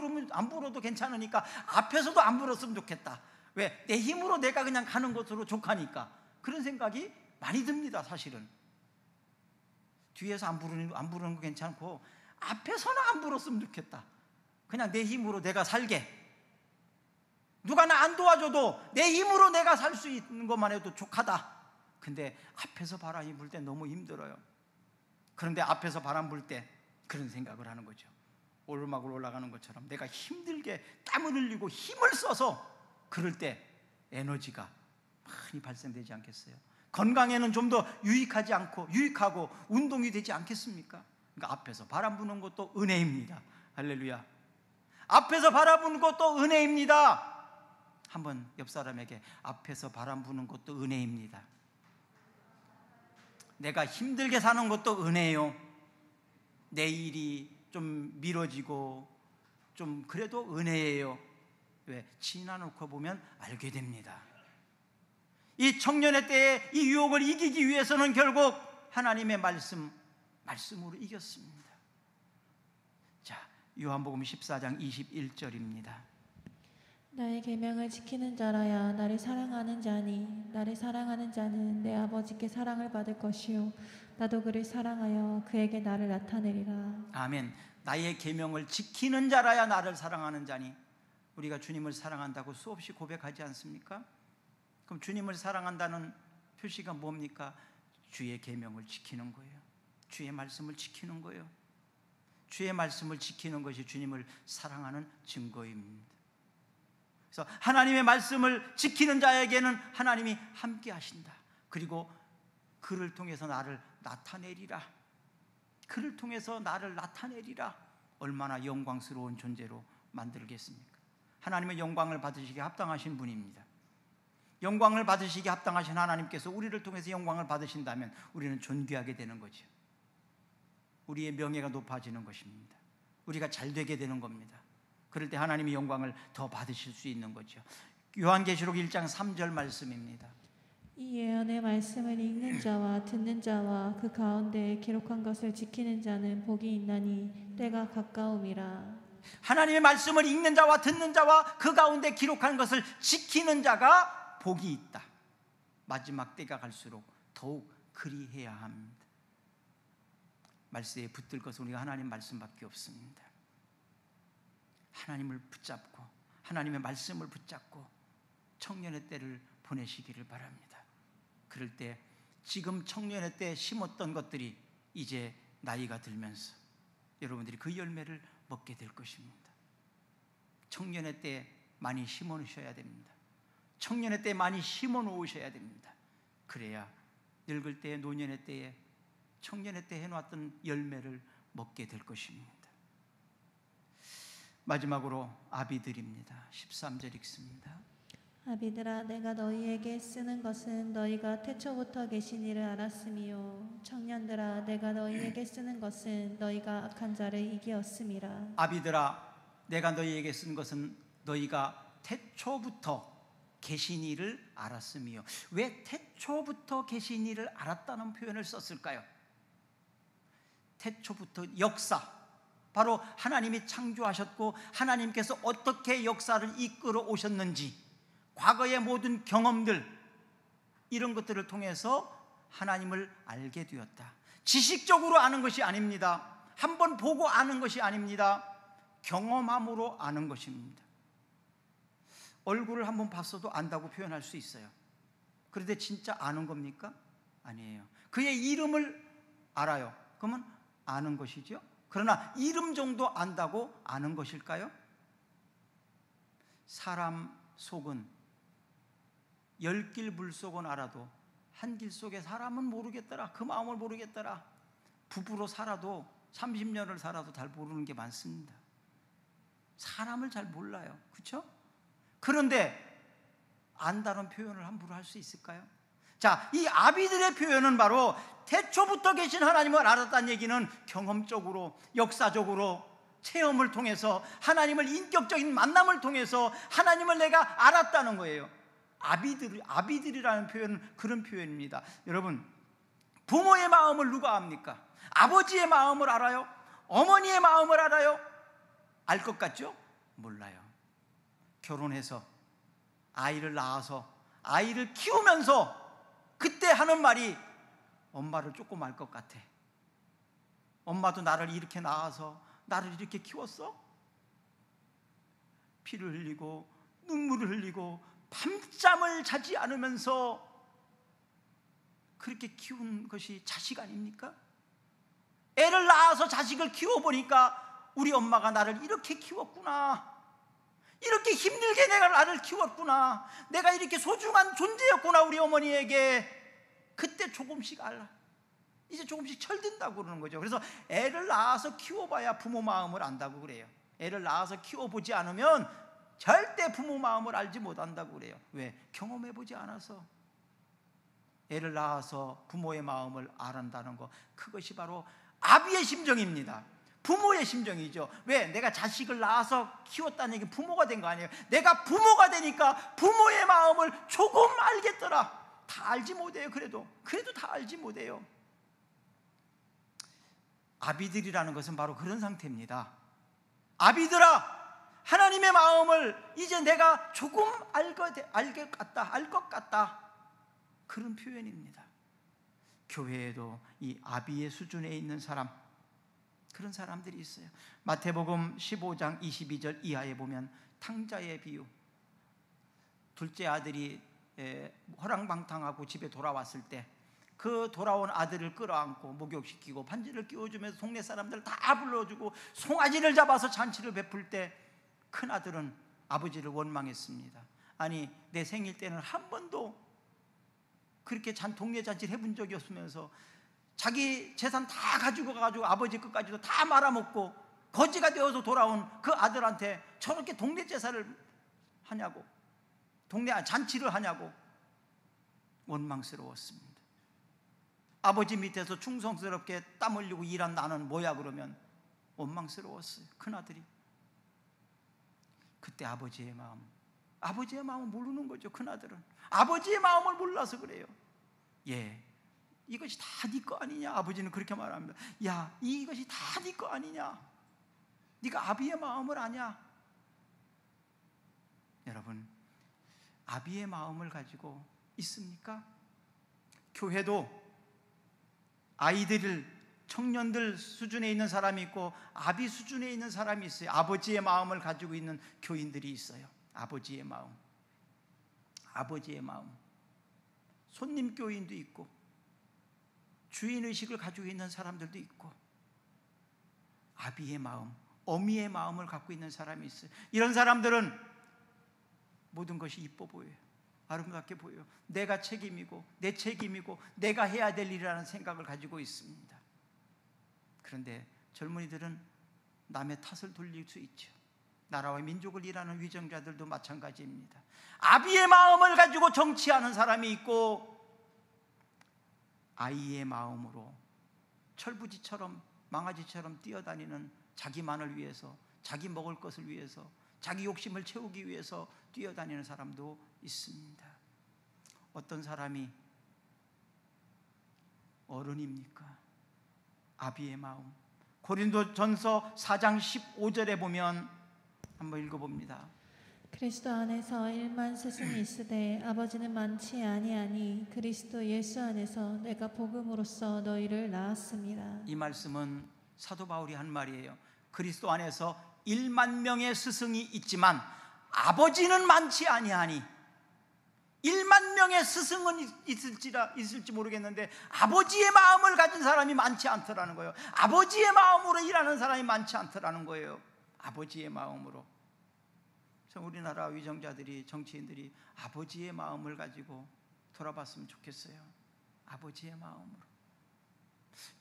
불어도 괜찮으니까 앞에서도 안 불었으면 좋겠다. 왜? 내 힘으로 내가 그냥 가는 것으로 족하니까. 그런 생각이 많이 듭니다. 사실은 뒤에서 안 부르는 거 괜찮고 앞에서는 안 불었으면 좋겠다. 그냥 내 힘으로 내가 살게. 누가 나 안 도와줘도 내 힘으로 내가 살 수 있는 것만 해도 족하다. 근데 앞에서 바람이 불 때 너무 힘들어요. 그런데 앞에서 바람 불 때 그런 생각을 하는 거죠. 오르막을 올라가는 것처럼 내가 힘들게 땀을 흘리고 힘을 써서 그럴 때 에너지가 많이 발생되지 않겠어요? 건강에는 좀 더 유익하고 운동이 되지 않겠습니까? 그러니까 앞에서 바람 부는 것도 은혜입니다. 할렐루야. 앞에서 바람 부는 것도 은혜입니다. 한번 옆 사람에게 앞에서 바람 부는 것도 은혜입니다. 내가 힘들게 사는 것도 은혜요. 내 일이 좀 미뤄지고 좀 그래도 은혜예요. 왜? 지나놓고 보면 알게 됩니다. 이 청년의 때에 이 유혹을 이기기 위해서는 결국 하나님의 말씀으로 이겼습니다. 자, 요한복음 14장 21절입니다. 나의 계명을 지키는 자라야 나를 사랑하는 자니 나를 사랑하는 자는 내 아버지께 사랑을 받을 것이요 나도 그를 사랑하여 그에게 나를 나타내리라. 아멘. 나의 계명을 지키는 자라야 나를 사랑하는 자니. 우리가 주님을 사랑한다고 수없이 고백하지 않습니까? 그럼 주님을 사랑한다는 표시가 뭡니까? 주의 계명을 지키는 거예요. 주의 말씀을 지키는 거예요. 주의 말씀을 지키는 것이 주님을 사랑하는 증거입니다. 그래서 하나님의 말씀을 지키는 자에게는 하나님이 함께 하신다. 그리고 그를 통해서 나를 나타내리라. 그를 통해서 나를 나타내리라. 얼마나 영광스러운 존재로 만들겠습니까? 하나님의 영광을 받으시기에 합당하신 분입니다. 영광을 받으시기에 합당하신 하나님께서 우리를 통해서 영광을 받으신다면 우리는 존귀하게 되는 거죠. 우리의 명예가 높아지는 것입니다. 우리가 잘 되게 되는 겁니다. 그럴 때 하나님의 영광을 더 받으실 수 있는 거죠. 요한계시록 1장 3절 말씀입니다. 이 예언의 말씀을 읽는 자와 듣는 자와 그 가운데 기록한 것을 지키는 자는 복이 있나니 때가 가까움이라. 하나님의 말씀을 읽는 자와 듣는 자와 그 가운데 기록한 것을 지키는 자가 복이 있다. 마지막 때가 갈수록 더욱 그리해야 합니다. 말세에 붙들 것은 우리가 하나님 말씀밖에 없습니다. 하나님을 붙잡고 하나님의 말씀을 붙잡고 청년의 때를 보내시기를 바랍니다. 그럴 때 지금 청년의 때 심었던 것들이 이제 나이가 들면서 여러분들이 그 열매를 먹게 될 것입니다. 청년의 때 많이 심어 놓으셔야 됩니다. 청년의 때 많이 심어 놓으셔야 됩니다. 그래야 늙을 때에, 노년의 때에, 청년의 때 해놓았던 열매를 먹게 될 것입니다. 마지막으로 아비들입니다. 13절 읽습니다. 아비들아, 내가 너희에게 쓰는 것은 너희가 태초부터 계신 이를 알았으미요. 청년들아, 내가 너희에게 쓰는 것은 너희가 악한 자를 이기었음이라. 아비들아, 내가 너희에게 쓴 것은 너희가 태초부터 계신 이를 알았으미요. 왜 태초부터 계신 이를 알았다는 표현을 썼을까요? 태초부터 역사, 바로 하나님이 창조하셨고 하나님께서 어떻게 역사를 이끌어 오셨는지, 과거의 모든 경험들, 이런 것들을 통해서 하나님을 알게 되었다. 지식적으로 아는 것이 아닙니다. 한번 보고 아는 것이 아닙니다. 경험함으로 아는 것입니다. 얼굴을 한번 봤어도 안다고 표현할 수 있어요. 그런데 진짜 아는 겁니까? 아니에요. 그의 이름을 알아요. 그러면 아는 것이죠. 그러나 이름 정도 안다고 아는 것일까요? 사람 속은 10길 물속은 알아도 한 길 속에 사람은 모르겠더라. 그 마음을 모르겠더라. 부부로 살아도 30년을 살아도 잘 모르는 게 많습니다. 사람을 잘 몰라요. 그렇죠? 그런데 안다는 표현을 함부로 할 수 있을까요? 자, 이 아비들의 표현은 바로 태초부터 계신 하나님을 알았다는 얘기는 경험적으로, 역사적으로, 체험을 통해서, 하나님을 인격적인 만남을 통해서 하나님을 내가 알았다는 거예요. 아비들이라는 표현은 그런 표현입니다. 여러분, 부모의 마음을 누가 압니까? 아버지의 마음을 알아요? 어머니의 마음을 알아요? 알 것 같죠? 몰라요. 결혼해서 아이를 낳아서 아이를 키우면서 그때 하는 말이 엄마를 조금 알 것 같아. 엄마도 나를 이렇게 낳아서 나를 이렇게 키웠어? 피를 흘리고 눈물을 흘리고 밤잠을 자지 않으면서 그렇게 키운 것이 자식 아닙니까? 애를 낳아서 자식을 키워보니까 우리 엄마가 나를 이렇게 키웠구나, 이렇게 힘들게 내가 나를 키웠구나, 내가 이렇게 소중한 존재였구나 우리 어머니에게. 그때 조금씩 알아. 이제 조금씩 철든다고 그러는 거죠. 그래서 애를 낳아서 키워봐야 부모 마음을 안다고 그래요. 애를 낳아서 키워보지 않으면 절대 부모 마음을 알지 못한다고 그래요. 왜? 경험해보지 않아서. 애를 낳아서 부모의 마음을 알한다는 것, 그것이 바로 아비의 심정입니다. 부모의 심정이죠. 왜? 내가 자식을 낳아서 키웠다는 얘기는 부모가 된 거 아니에요. 내가 부모가 되니까 부모의 마음을 조금 알겠더라. 다 알지 못해요. 그래도 다 알지 못해요. 아비들이라는 것은 바로 그런 상태입니다. 아비들아, 하나님의 마음을 이제 내가 조금 알 것 같다. 그런 표현입니다. 교회에도 이 아비의 수준에 있는 사람, 그런 사람들이 있어요. 마태복음 15장 22절 이하에 보면 탕자의 비유, 둘째 아들이 허랑방탕하고 집에 돌아왔을 때 그 돌아온 아들을 끌어안고 목욕시키고 반지를 끼워주면서 동네 사람들 다 불러주고 송아지를 잡아서 잔치를 베풀 때 큰 아들은 아버지를 원망했습니다. 아니, 내 생일 때는 한 번도 그렇게 동네 잔치를 해본 적이 없으면서 자기 재산 다 가지고 가가지고 아버지 것까지도 다 말아먹고 거지가 되어서 돌아온 그 아들한테 저렇게 동네 제사를 하냐고, 동네 잔치를 하냐고 원망스러웠습니다. 아버지 밑에서 충성스럽게 땀 흘리고 일한 나는 뭐야 그러면 원망스러웠어요. 큰아들이. 그때 아버지의 마음을 모르는 거죠. 큰아들은 아버지의 마음을 몰라서 그래요. 예, 이것이 다 네 거 아니냐? 아버지는 그렇게 말합니다. 야, 이것이 다 네 거 아니냐? 네가 아비의 마음을 아냐? 여러분, 아비의 마음을 가지고 있습니까? 교회도 아이들을, 청년들 수준에 있는 사람이 있고 아비 수준에 있는 사람이 있어요. 아버지의 마음을 가지고 있는 교인들이 있어요. 아버지의 마음. 손님 교인도 있고 주인의식을 가지고 있는 사람들도 있고 아비의 마음, 어미의 마음을 갖고 있는 사람이 있어요. 이런 사람들은 모든 것이 이뻐 보여요. 아름답게 보여요. 내가 책임이고 내 책임이고 내가 해야 될 일이라는 생각을 가지고 있습니다. 그런데 젊은이들은 남의 탓을 돌릴 수 있죠. 나라와 민족을 일하는 위정자들도 마찬가지입니다. 아비의 마음을 가지고 정치하는 사람이 있고 아이의 마음으로 철부지처럼 망아지처럼 뛰어다니는 자기만을 위해서, 자기 먹을 것을 위해서, 자기 욕심을 채우기 위해서 뛰어다니는 사람도 있습니다. 어떤 사람이 어른입니까? 아비의 마음. 고린도전서 4장 15절에 보면 한번 읽어봅니다. 그리스도 안에서 일만 스승이 있으되 아버지는 많지 아니하니 그리스도 예수 안에서 내가 복음으로써 너희를 낳았습니다. 이 말씀은 사도 바울이 한 말이에요. 그리스도 안에서 1만 명의 스승이 있지만 아버지는 많지 아니하니, 1만 명의 스승은 있을지 모르겠는데 아버지의 마음을 가진 사람이 많지 않더라는 거예요. 아버지의 마음으로 일하는 사람이 많지 않더라는 거예요. 아버지의 마음으로. 우리나라 위정자들이, 정치인들이 아버지의 마음을 가지고 돌아봤으면 좋겠어요. 아버지의 마음으로.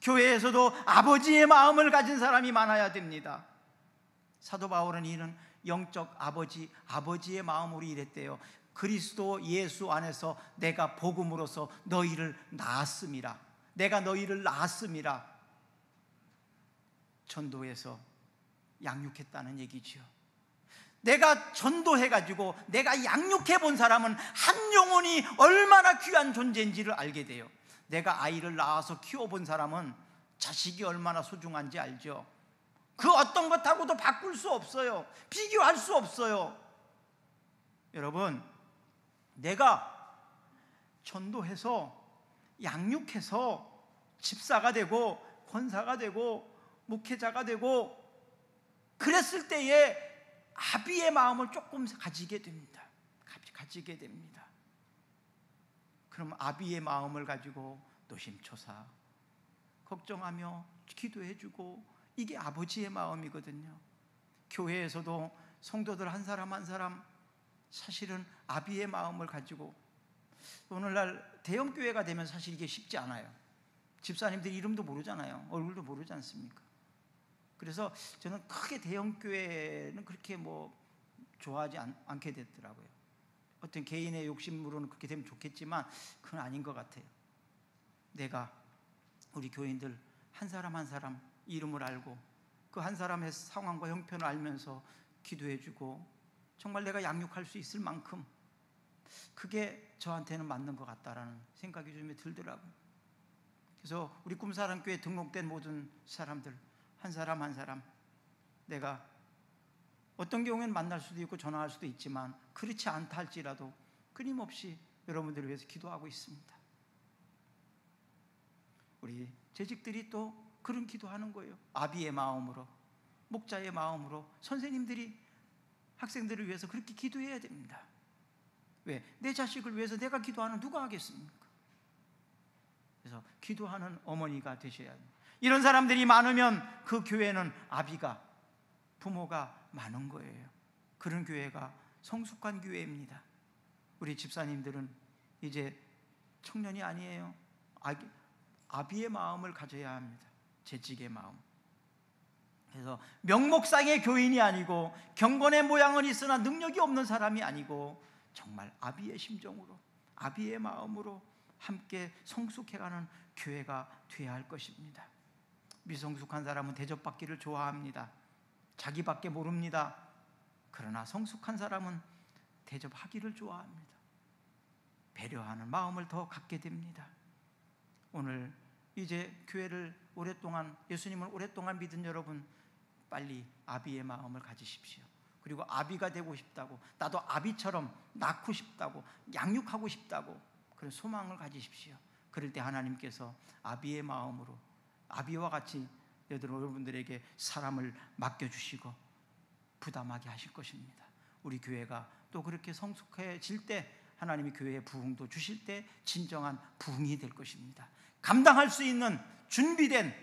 교회에서도 아버지의 마음을 가진 사람이 많아야 됩니다. 사도 바울은 이는 영적 아버지의 마음으로 일했대요. 그리스도 예수 안에서 내가 복음으로써 너희를 낳았음이라. 내가 너희를 낳았음이라. 전도해서 양육했다는 얘기죠. 내가 전도해가지고 내가 양육해 본 사람은 한 영혼이 얼마나 귀한 존재인지를 알게 돼요. 내가 아이를 낳아서 키워본 사람은 자식이 얼마나 소중한지 알죠. 그 어떤 것하고도 바꿀 수 없어요. 비교할 수 없어요. 여러분, 내가 전도해서 양육해서 집사가 되고 권사가 되고 목회자가 되고 그랬을 때에 아비의 마음을 조금 가지게 됩니다. 가지게 됩니다. 그럼 아비의 마음을 가지고 노심초사 걱정하며 기도해주고, 이게 아버지의 마음이거든요. 교회에서도 성도들 한 사람 한 사람 사실은 아비의 마음을 가지고, 오늘날 대형교회가 되면 사실 이게 쉽지 않아요. 집사님들 이름도 모르잖아요. 얼굴도 모르지 않습니까? 그래서 저는 크게 대형교회는 그렇게 좋아하지 않게 됐더라고요. 어떤 개인의 욕심으로는 그렇게 되면 좋겠지만 그건 아닌 것 같아요. 내가 우리 교인들 한 사람 한 사람 이름을 알고 그 한 사람의 상황과 형편을 알면서 기도해주고 정말 내가 양육할 수 있을 만큼, 그게 저한테는 맞는 것 같다라는 생각이 좀 들더라고요. 그래서 우리 꿈사랑교회 등록된 모든 사람들 한 사람 한 사람 내가 어떤 경우에는 만날 수도 있고 전화할 수도 있지만 그렇지 않다 할지라도 끊임없이 여러분들을 위해서 기도하고 있습니다. 우리 재직들이 또 그런 기도하는 거예요. 아비의 마음으로, 목자의 마음으로 선생님들이 학생들을 위해서 그렇게 기도해야 됩니다. 왜? 내 자식을 위해서 내가 기도하는 누가 하겠습니까? 그래서 기도하는 어머니가 되셔야 합니다. 이런 사람들이 많으면 그 교회는 아비가, 부모가 많은 거예요. 그런 교회가 성숙한 교회입니다. 우리 집사님들은 이제 청년이 아니에요. 아비의 마음을 가져야 합니다. 재직의 마음. 그래서 명목상의 교인이 아니고 경건의 모양은 있으나 능력이 없는 사람이 아니고 정말 아비의 심정으로, 아비의 마음으로 함께 성숙해가는 교회가 되어야 할 것입니다. 미성숙한 사람은 대접받기를 좋아합니다. 자기밖에 모릅니다. 그러나 성숙한 사람은 대접하기를 좋아합니다. 배려하는 마음을 더 갖게 됩니다. 오늘 이제 교회를 오랫동안, 예수님을 오랫동안 믿은 여러분, 빨리 아비의 마음을 가지십시오. 그리고 아비가 되고 싶다고, 나도 아비처럼 낳고 싶다고, 양육하고 싶다고 그런 소망을 가지십시오. 그럴 때 하나님께서 아비의 마음으로, 아비와 같이 여러분들에게 사람을 맡겨주시고 부담하게 하실 것입니다. 우리 교회가 또 그렇게 성숙해질 때 하나님이 교회에 부흥도 주실 때 진정한 부흥이 될 것입니다. 감당할 수 있는 준비된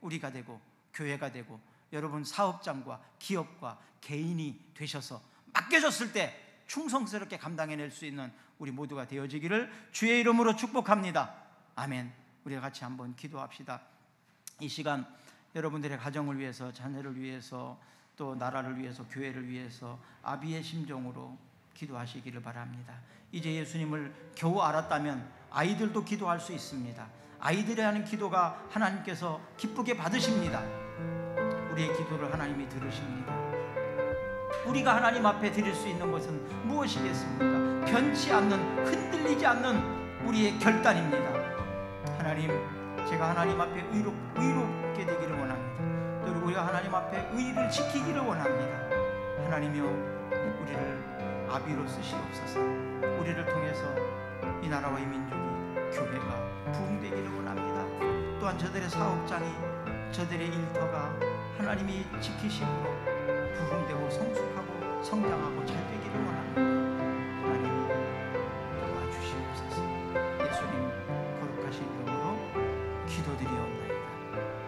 우리가 되고 교회가 되고 여러분 사업장과 기업과 개인이 되셔서 맡겨졌을 때 충성스럽게 감당해낼 수 있는 우리 모두가 되어지기를 주의 이름으로 축복합니다. 아멘. 우리가 같이 한번 기도합시다. 이 시간 여러분들의 가정을 위해서, 자녀를 위해서, 또 나라를 위해서, 교회를 위해서 아비의 심정으로 기도하시기를 바랍니다. 이제 예수님을 겨우 알았다면 아이들도 기도할 수 있습니다. 아이들이 하는 기도가 하나님께서 기쁘게 받으십니다. 우리의 기도를 하나님이 들으십니다. 우리가 하나님 앞에 드릴 수 있는 것은 무엇이겠습니까? 변치 않는, 흔들리지 않는 우리의 결단입니다. 하나님, 제가 하나님 앞에 의롭게 되기를 원합니다. 또 우리가 하나님 앞에 의를 지키기를 원합니다. 하나님이여, 우리를 아비로 쓰시옵소서. 우리를 통해서 이 나라와 이 민족이, 교회가 부흥되기를 원합니다. 또한 저들의 사업장이, 저들의 일터가 하나님이 지키심으로 부흥되고 성숙하고 성장하고 잘 되기를 원합니다. 하나님 도와주시옵소서. 예수님 거룩하신 이름으로 기도드리옵나이다.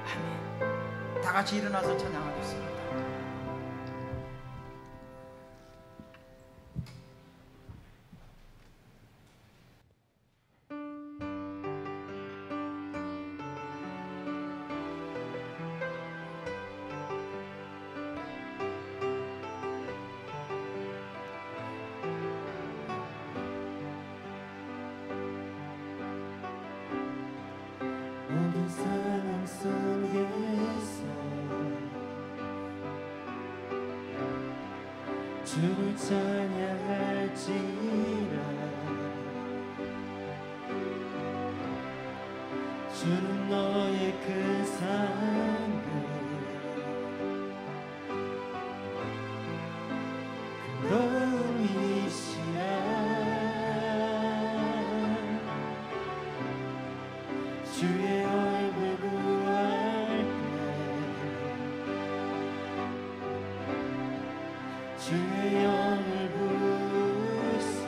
아멘. 다 같이 일어나서 찬양하겠습니다. 모든 사랑 속에서 주를 찬양할지라. 주는 너의 그 삶을 그로움이시라. 주의 얼굴 구할 때 주의 영을 부으사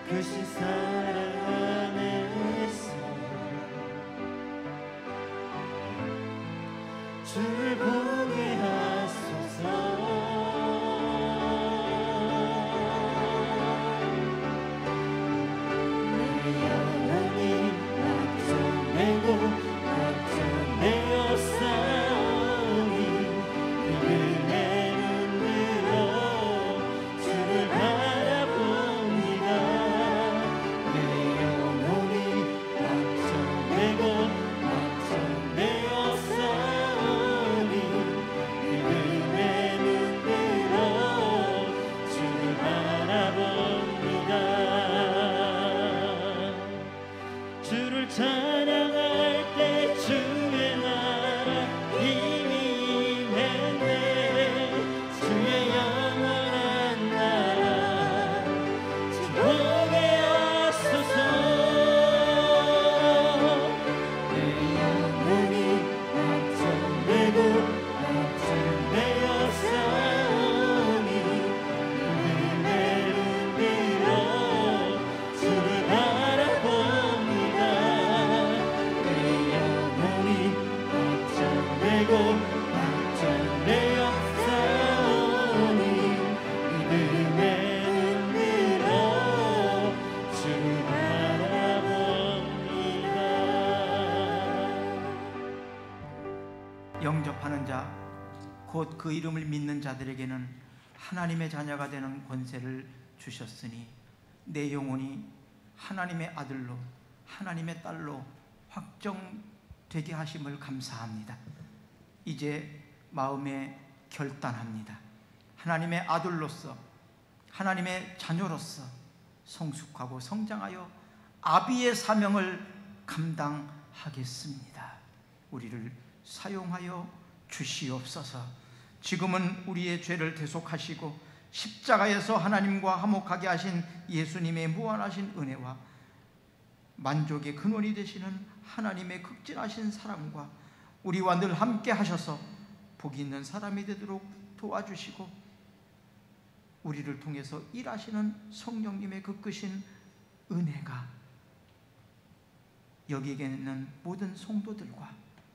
크신 사랑 안에서 주를 보게 하소서. 찬양할 때 주의 나라 힘이 임했네. 주의 영원한 나라 주 보게 하소서. 내 영혼이 확정되고 확정되어 싸우니 은혜를 빌어 주를 바라봅니다. 확정되어 싸우니 믿음에 흔들어 주를 바라봅니다. 영접하는 자, 곧 그 이름을 믿는 자들에게는 하나님의 자녀가 되는 권세를 주셨으니 내 영혼이 하나님의 아들로, 하나님의 딸로 확정되게 하심을 감사합니다. 이제 마음에 결단합니다. 하나님의 아들로서, 하나님의 자녀로서 성숙하고 성장하여 아비의 사명을 감당하겠습니다. 우리를 사용하여 주시옵소서. 지금은 우리의 죄를 대속하시고 십자가에서 하나님과 화목하게 하신 예수님의 무한하신 은혜와 만족의 근원이 되시는 하나님의 극진하신 사랑과 우리와 늘 함께 하셔서 복이 있는 사람이 되도록 도와주시고 우리를 통해서 일하시는 성령님의 그 크신 은혜가 여기에 있는 모든 성도들과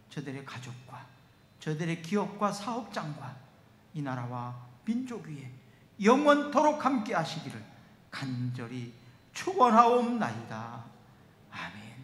저들의 가족과 저들의 기업과 사업장과 이 나라와 민족 위에 영원토록 함께 하시기를 간절히 축원하옵나이다. 아멘.